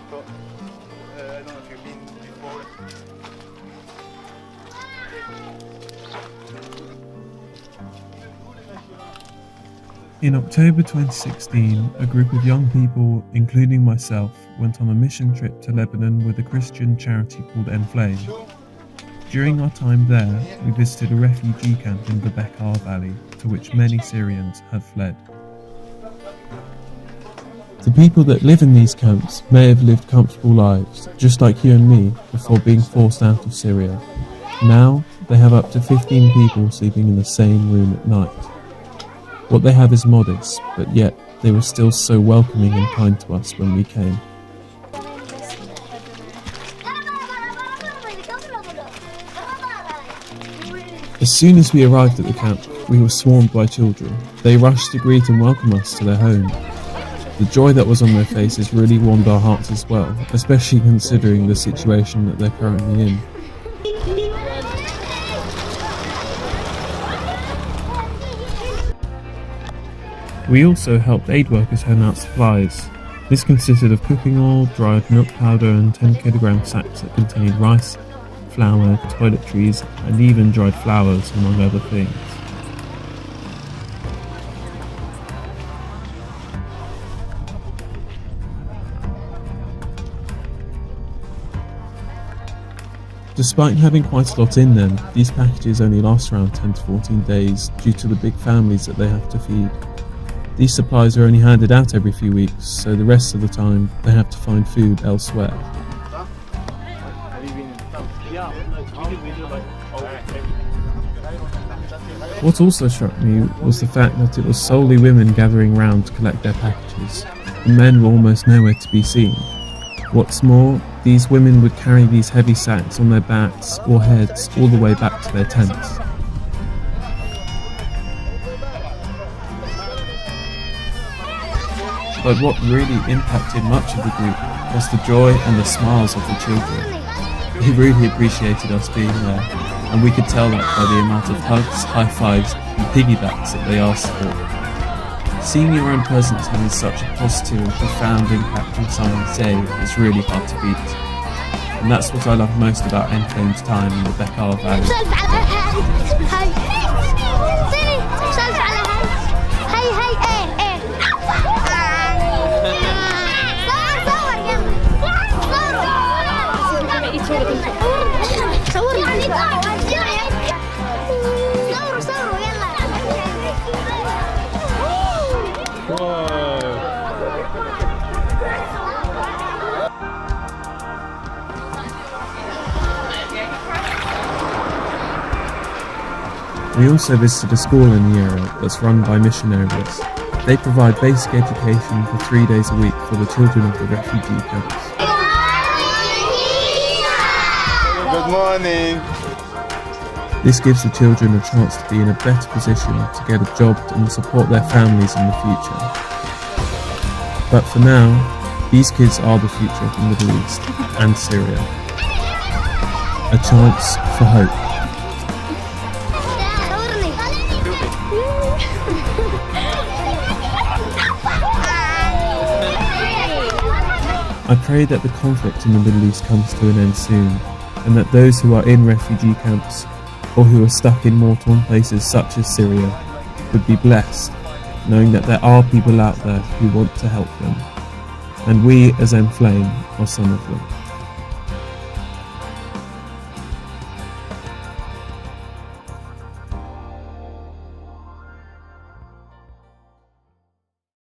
I don't know if you've been before. In October 2016, a group of young people, including myself, went on a mission trip to Lebanon with a Christian charity called Nflame. During our time there, we visited a refugee camp in the Beqaa Valley, to which many Syrians have fled. The people that live in these camps may have lived comfortable lives, just like you and me, before being forced out of Syria. Now, they have up to 15 people sleeping in the same room at night. What they have is modest, but yet they were still so welcoming and kind to us when we came. As soon as we arrived at the camp, we were swarmed by children. They rushed to greet and welcome us to their home. The joy that was on their faces really warmed our hearts as well, especially considering the situation that they're currently in. We also helped aid workers hand out supplies. This consisted of cooking oil, dried milk powder and 10kg sacks that contained rice, flour, toiletries and even dried flowers, among other things. Despite having quite a lot in them, these packages only last around 10 to 14 days due to the big families that they have to feed. These supplies are only handed out every few weeks, so the rest of the time they have to find food elsewhere. What also struck me was the fact that it was solely women gathering round to collect their packages. The men were almost nowhere to be seen. What's more, these women would carry these heavy sacks on their backs or heads all the way back to their tents. But what really impacted much of the group was the joy and the smiles of the children. They really appreciated us being there, and we could tell that by the amount of hugs, high fives and piggybacks that they asked for. Seeing your own presence having such a positive and profound impact on someone's day is really hard to beat. And that's what I love most about Nflame's time in the Beqaa Valley. We also visited a school in the area that's run by missionaries. They provide basic education for 3 days a week for the children of the refugee camps. Good morning. This gives the children a chance to be in a better position to get a job and support their families in the future. But for now, these kids are the future of the Middle East and Syria. A chance for hope. I pray that the conflict in the Middle East comes to an end soon, and that those who are in refugee camps or who are stuck in war-torn places such as Syria would be blessed, knowing that there are people out there who want to help them, and we as Nflame are some of them.